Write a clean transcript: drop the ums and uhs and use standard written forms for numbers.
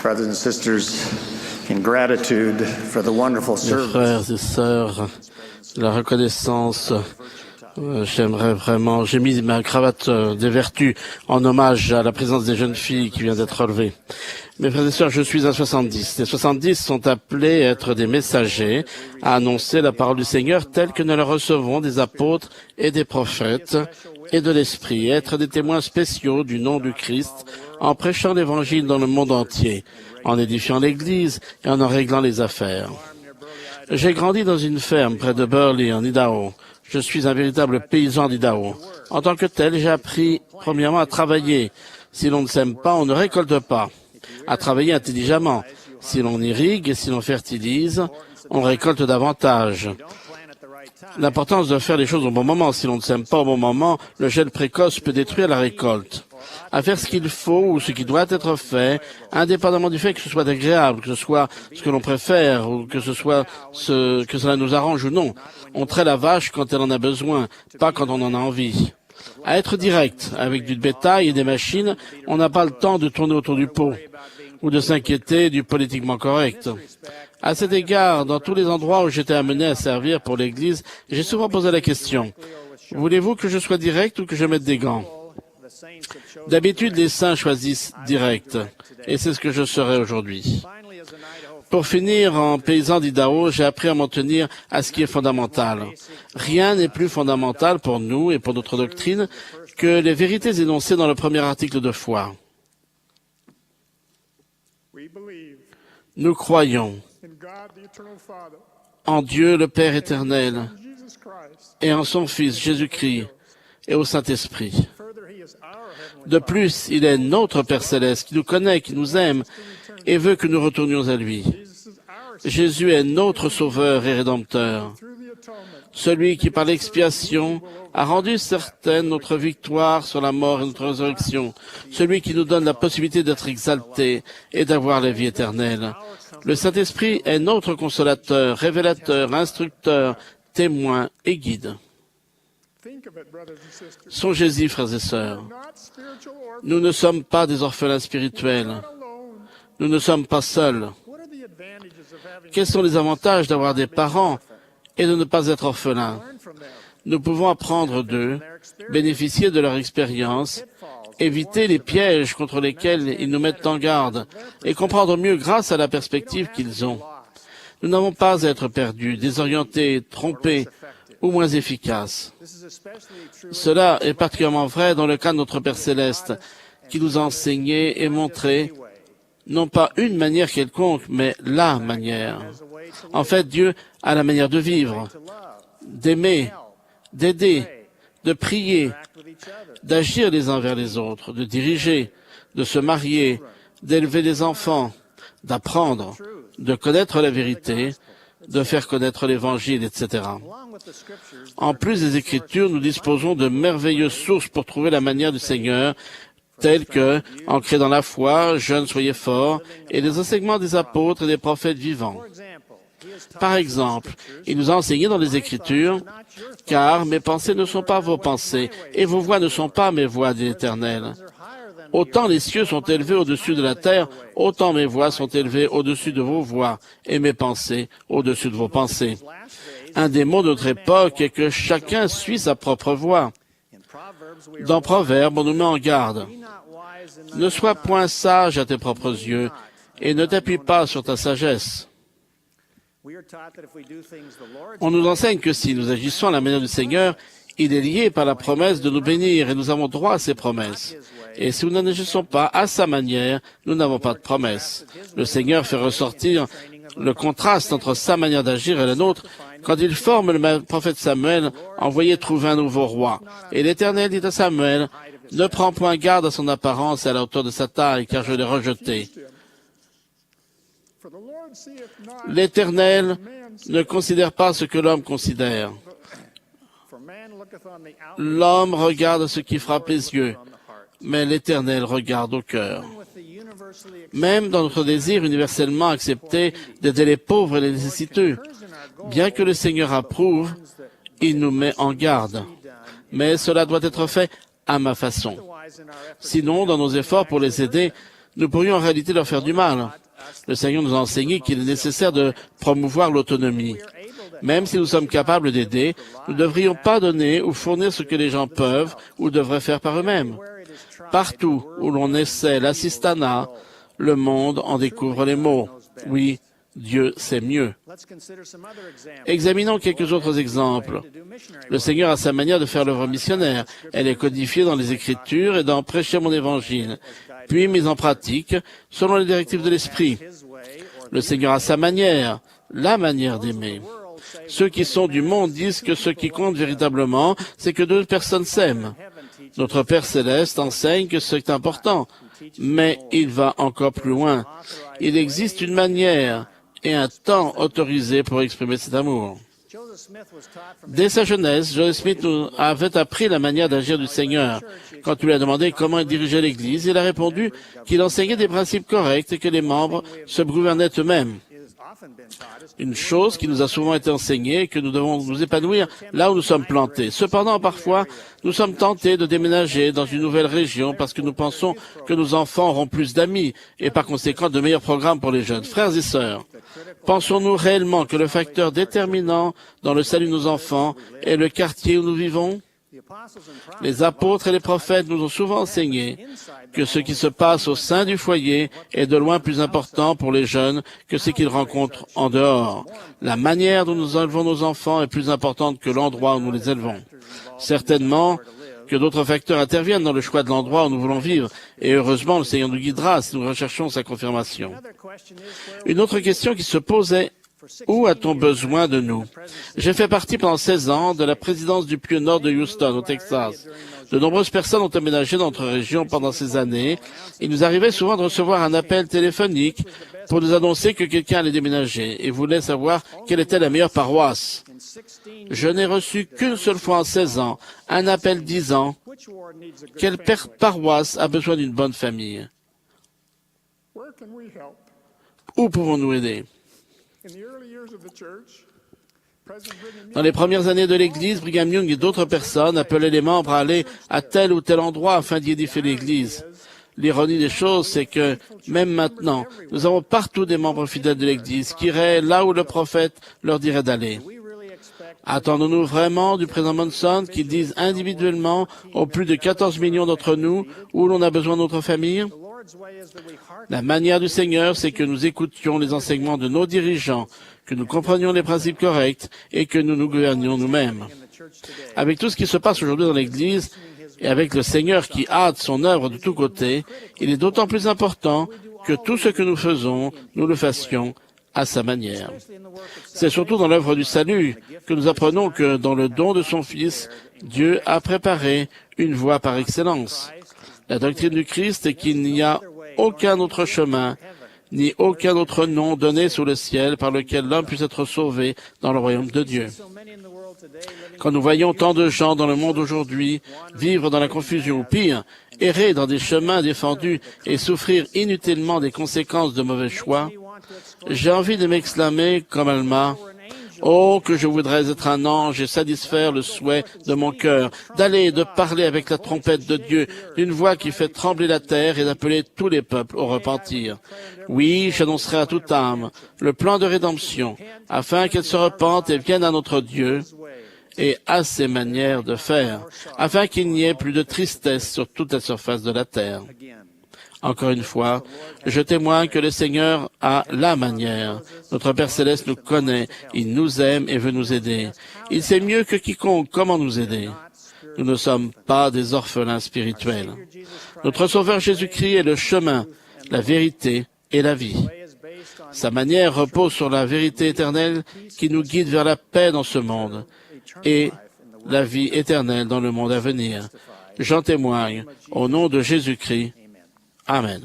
Brothers and sisters, in gratitude for the wonderful Mes service. frères et sœurs, la reconnaissance, j'aimerais vraiment, j'ai mis ma cravate des vertus en hommage à la présence des jeunes filles qui vient d'être relevée. Mes frères et sœurs, je suis à 70. Les 70 sont appelés à être des messagers, à annoncer la parole du Seigneur telle que nous la recevons des apôtres et des prophètes et de l'Esprit, être des témoins spéciaux du nom du Christ en prêchant l'Évangile dans le monde entier, en édifiant l'Église et en réglant les affaires. J'ai grandi dans une ferme près de Burley, en Idaho. Je suis un véritable paysan d'Idaho. En tant que tel, j'ai appris, premièrement, à travailler. Si l'on ne sème pas, on ne récolte pas. À travailler intelligemment. Si l'on irrigue et si l'on fertilise, on récolte davantage. L'importance de faire les choses au bon moment. Si l'on ne sème pas au bon moment, le gel précoce peut détruire la récolte. À faire ce qu'il faut ou ce qui doit être fait, indépendamment du fait que ce soit agréable, que ce soit ce que l'on préfère ou que ce soit que cela nous arrange ou non. On traite la vache quand elle en a besoin, pas quand on en a envie. À être direct, avec du bétail et des machines, on n'a pas le temps de tourner autour du pot ou de s'inquiéter du politiquement correct. À cet égard, dans tous les endroits où j'étais amené à servir pour l'Église, j'ai souvent posé la question, voulez-vous que je sois direct ou que je mette des gants? D'habitude, les saints choisissent direct, et c'est ce que je serai aujourd'hui. Pour finir, en paysan d'Idaho, j'ai appris à m'en tenir à ce qui est fondamental. Rien n'est plus fondamental pour nous et pour notre doctrine que les vérités énoncées dans le premier article de foi. Nous croyons en Dieu le Père éternel et en son Fils Jésus-Christ et au Saint-Esprit. De plus, il est notre Père céleste qui nous connaît, qui nous aime et veut que nous retournions à lui. Jésus est notre Sauveur et Rédempteur, celui qui par l'expiation a rendu certaine notre victoire sur la mort et notre résurrection, celui qui nous donne la possibilité d'être exaltés et d'avoir la vie éternelle. Le Saint-Esprit est notre consolateur, révélateur, instructeur, témoin et guide. Songez-y, frères et sœurs. Nous ne sommes pas des orphelins spirituels. Nous ne sommes pas seuls. Quels sont les avantages d'avoir des parents et de ne pas être orphelins? Nous pouvons apprendre d'eux, bénéficier de leur expérience, éviter les pièges contre lesquels ils nous mettent en garde et comprendre mieux grâce à la perspective qu'ils ont. Nous n'avons pas à être perdus, désorientés, trompés ou moins efficaces. Cela est particulièrement vrai dans le cas de notre Père Céleste, qui nous a enseigné et montré non pas une manière quelconque, mais la manière. En fait, Dieu a la manière de vivre, d'aimer, d'aider, de prier, d'agir les uns vers les autres, de diriger, de se marier, d'élever des enfants, d'apprendre, de connaître la vérité, de faire connaître l'Évangile, etc. En plus des Écritures, nous disposons de merveilleuses sources pour trouver la manière du Seigneur, telles que, ancrés dans la foi, jeunes soyez forts, et les enseignements des apôtres et des prophètes vivants. Par exemple, il nous a enseigné dans les Écritures, « Car mes pensées ne sont pas vos pensées, et vos voix ne sont pas mes voix, dit l'Éternel. Autant les cieux sont élevés au-dessus de la terre, autant mes voix sont élevées au-dessus de vos voix, et mes pensées au-dessus de vos pensées. » Un des mots de notre époque est que chacun suit sa propre voie. Dans Proverbes, on nous met en garde. Ne sois point sage à tes propres yeux, et ne t'appuie pas sur ta sagesse. On nous enseigne que si nous agissons à la manière du Seigneur, il est lié par la promesse de nous bénir, et nous avons droit à ses promesses. Et si nous n'agissons pas à sa manière, nous n'avons pas de promesse. Le Seigneur fait ressortir le contraste entre sa manière d'agir et la nôtre quand il forme le prophète Samuel, envoyé trouver un nouveau roi. Et l'Éternel dit à Samuel, « Ne prends point garde à son apparence et à la hauteur de sa taille, car je l'ai rejeté. » L'Éternel ne considère pas ce que l'homme considère. L'homme regarde ce qui frappe les yeux, mais l'Éternel regarde au cœur. Même dans notre désir universellement accepté d'aider les pauvres et les nécessiteux, bien que le Seigneur approuve, il nous met en garde. Mais cela doit être fait à ma façon. Sinon, dans nos efforts pour les aider, nous pourrions en réalité leur faire du mal. Le Seigneur nous a enseigné qu'il est nécessaire de promouvoir l'autonomie. Même si nous sommes capables d'aider, nous ne devrions pas donner ou fournir ce que les gens peuvent ou devraient faire par eux-mêmes. Partout où l'on essaie l'assistanat, le monde en découvre les mots. Oui, Dieu sait mieux. Examinons quelques autres exemples. Le Seigneur a sa manière de faire l'œuvre missionnaire. Elle est codifiée dans les Écritures et dans Prêcher mon Évangile, puis mise en pratique selon les directives de l'Esprit. Le Seigneur a sa manière, la manière d'aimer. Ceux qui sont du monde disent que ce qui compte véritablement, c'est que deux personnes s'aiment. Notre Père Céleste enseigne que c'est important, mais il va encore plus loin. Il existe une manière et un temps autorisé pour exprimer cet amour. Dès sa jeunesse, Joseph Smith nous avait appris la manière d'agir du Seigneur. Quand on lui a demandé comment il dirigeait l'Église, il a répondu qu'il enseignait des principes corrects et que les membres se gouvernaient eux-mêmes. Une chose qui nous a souvent été enseignée est que nous devons nous épanouir là où nous sommes plantés. Cependant, parfois, nous sommes tentés de déménager dans une nouvelle région parce que nous pensons que nos enfants auront plus d'amis et par conséquent de meilleurs programmes pour les jeunes. Frères et sœurs, pensons-nous réellement que le facteur déterminant dans le salut de nos enfants est le quartier où nous vivons? Les apôtres et les prophètes nous ont souvent enseigné que ce qui se passe au sein du foyer est de loin plus important pour les jeunes que ce qu'ils rencontrent en dehors. La manière dont nous élevons nos enfants est plus importante que l'endroit où nous les élevons. Certainement que d'autres facteurs interviennent dans le choix de l'endroit où nous voulons vivre, et heureusement le Seigneur nous guidera si nous recherchons sa confirmation. Une autre question qui se pose est: où a-t-on besoin de nous? J'ai fait partie pendant 16 ans de la présidence du Pieux Nord de Houston, au Texas. De nombreuses personnes ont aménagé dans notre région pendant ces années. Il nous arrivait souvent de recevoir un appel téléphonique pour nous annoncer que quelqu'un allait déménager et voulait savoir quelle était la meilleure paroisse. Je n'ai reçu qu'une seule fois en 16 ans un appel disant: quelle paroisse a besoin d'une bonne famille? Où pouvons-nous aider? Dans les premières années de l'Église, Brigham Young et d'autres personnes appelaient les membres à aller à tel ou tel endroit afin d'y édifier l'Église. L'ironie des choses, c'est que, même maintenant, nous avons partout des membres fidèles de l'Église qui iraient là où le prophète leur dirait d'aller. Attendons-nous vraiment du président Monson qu'il dise individuellement aux plus de 14 millions d'entre nous où l'on a besoin de notre famille? La manière du Seigneur, c'est que nous écoutions les enseignements de nos dirigeants, que nous comprenions les principes corrects et que nous nous gouvernions nous-mêmes. Avec tout ce qui se passe aujourd'hui dans l'Église et avec le Seigneur qui hâte son œuvre de tous côtés, il est d'autant plus important que tout ce que nous faisons, nous le fassions à sa manière. C'est surtout dans l'œuvre du salut que nous apprenons que dans le don de son Fils, Dieu a préparé une voie par excellence. La doctrine du Christ est qu'il n'y a aucun autre chemin, ni aucun autre nom donné sous le ciel par lequel l'homme puisse être sauvé dans le royaume de Dieu. Quand nous voyons tant de gens dans le monde aujourd'hui vivre dans la confusion ou pire, errer dans des chemins défendus et souffrir inutilement des conséquences de mauvais choix, j'ai envie de m'exclamer comme Alma: oh, que je voudrais être un ange et satisfaire le souhait de mon cœur, d'aller et de parler avec la trompette de Dieu, d'une voix qui fait trembler la terre et d'appeler tous les peuples au repentir. Oui, j'annoncerai à toute âme le plan de rédemption, afin qu'elle se repente et vienne à notre Dieu et à ses manières de faire, afin qu'il n'y ait plus de tristesse sur toute la surface de la terre. Encore une fois, je témoigne que le Seigneur a la manière. Notre Père Céleste nous connaît, il nous aime et veut nous aider. Il sait mieux que quiconque comment nous aider. Nous ne sommes pas des orphelins spirituels. Notre Sauveur Jésus-Christ est le chemin, la vérité et la vie. Sa manière repose sur la vérité éternelle qui nous guide vers la paix dans ce monde et la vie éternelle dans le monde à venir. J'en témoigne au nom de Jésus-Christ. Amen.